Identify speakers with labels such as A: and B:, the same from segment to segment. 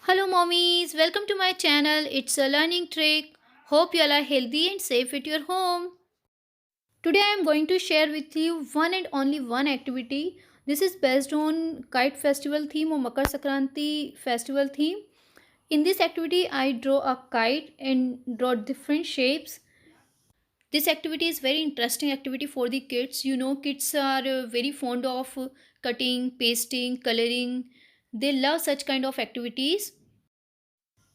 A: Hello mommies, welcome to my channel. It's a learning trick. Hope you all are healthy and safe at your home. Today I am going to share with you one and only one activity. This is based on kite festival theme or Makar Sankranti festival theme. In this activity I draw a kite and draw different shapes. This activity is very interesting activity for the kids. You know, kids are very fond of cutting, pasting, coloring. They love such kind of activities.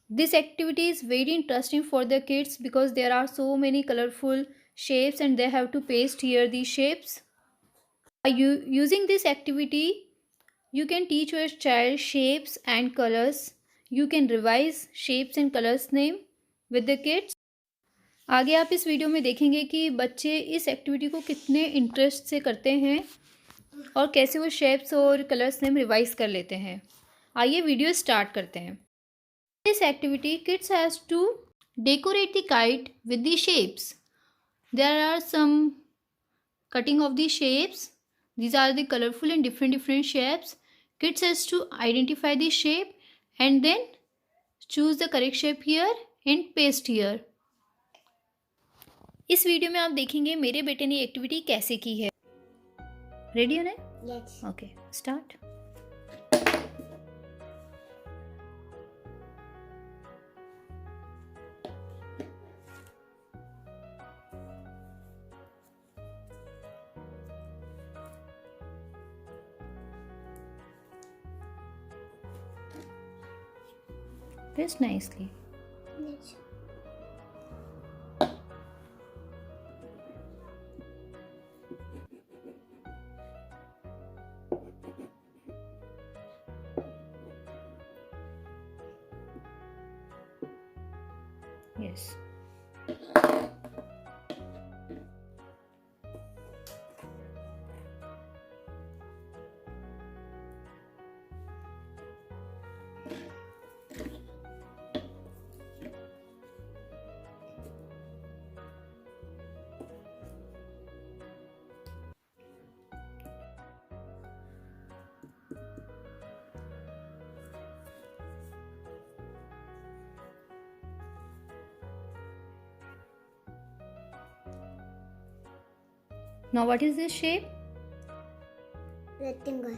A: This activity is very interesting for the kids because there are so many colorful shapes and they have to paste here these shapes. By using this activity, you can teach your child shapes and colors. You can revise shapes and colors name with the kids. आगे आप इस video में देखेंगे कि बच्चे इस activity को कितने इंटरेस्ट से करते हैं और कैसे वो शेप्स और कलर्स नेम रिवाइज कर लेते हैं। आइए वीडियो स्टार्ट करते हैं। This activity, kids has to decorate the kite with the shapes. There are some cutting of the shapes. These are the colorful and different shapes. Kids has to identify the shape and then choose the correct shape here and paste here. इस video में आप देखेंगे मेरे बेटे ने activity कैसे की है। रेडी हो ना?
B: Yes.
A: Okay, start. Press nicely.
B: Yes.
A: Yes. Now what is this shape?
B: Rectangle.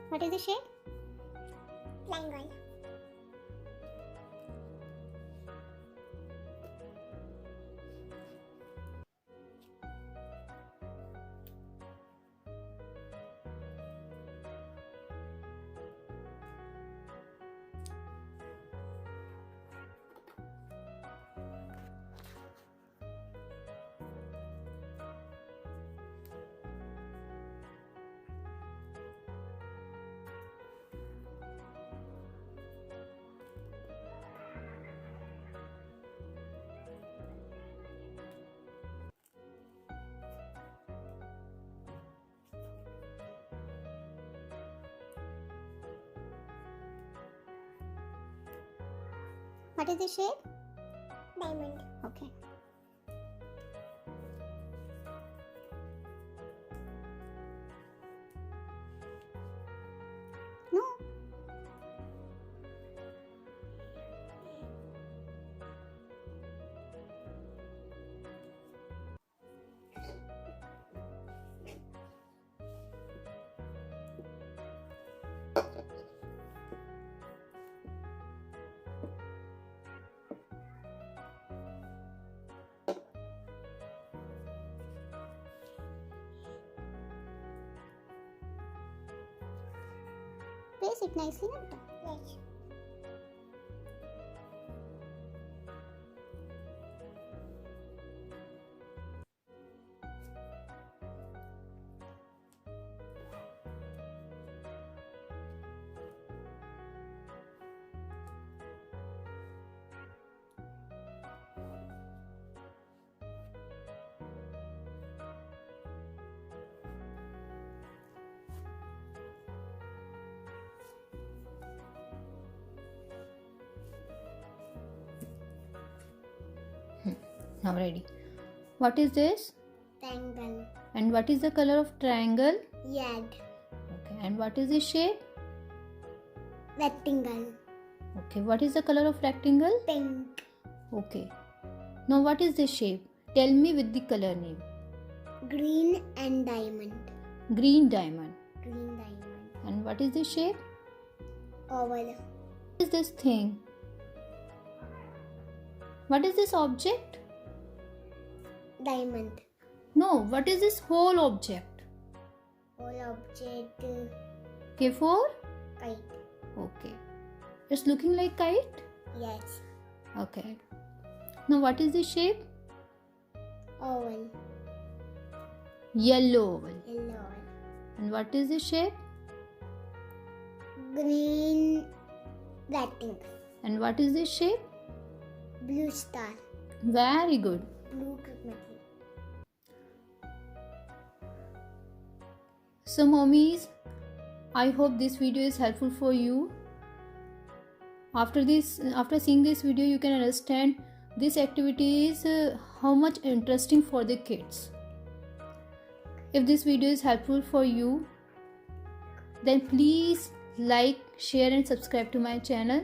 B: What is the shape? Triangle. What is the shape? Diamond. Okay. No. Place it nicely, not? Yes.
A: Now ready. What is this?
B: Triangle.
A: And what is the color of triangle?
B: Red.
A: Okay. And what is the shape?
B: rectangle,
A: Okay, what is the color of rectangle?
B: pink,
A: Okay. Now what is this shape? Tell me with the color name.
B: green and diamond,
A: Green diamond.
B: green diamond,
A: And what is this shape?
B: oval,
A: What is this thing? What is this object?
B: diamond,
A: No, what is this whole object?
B: whole object,
A: K for?
B: kite,
A: Okay. It's looking like kite?
B: yes,
A: Okay. Now what is this shape?
B: oval,
A: Yellow oval.
B: yellow oval,
A: And what is this shape?
B: green rectangle,
A: And what is this shape?
B: blue star,
A: Very good.
B: blue metal.
A: So mommies, I hope this video is helpful for you. After seeing this video, you can understand this activity is how much interesting for the kids. If this video is helpful for you, then please like, share and subscribe to my channel.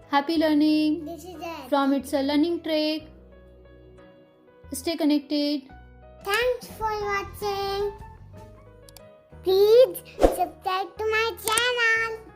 A: Happy learning
B: This is it.
A: from It's a Learning Trick. Stay connected.
B: Thanks for watching. Please subscribe to my channel.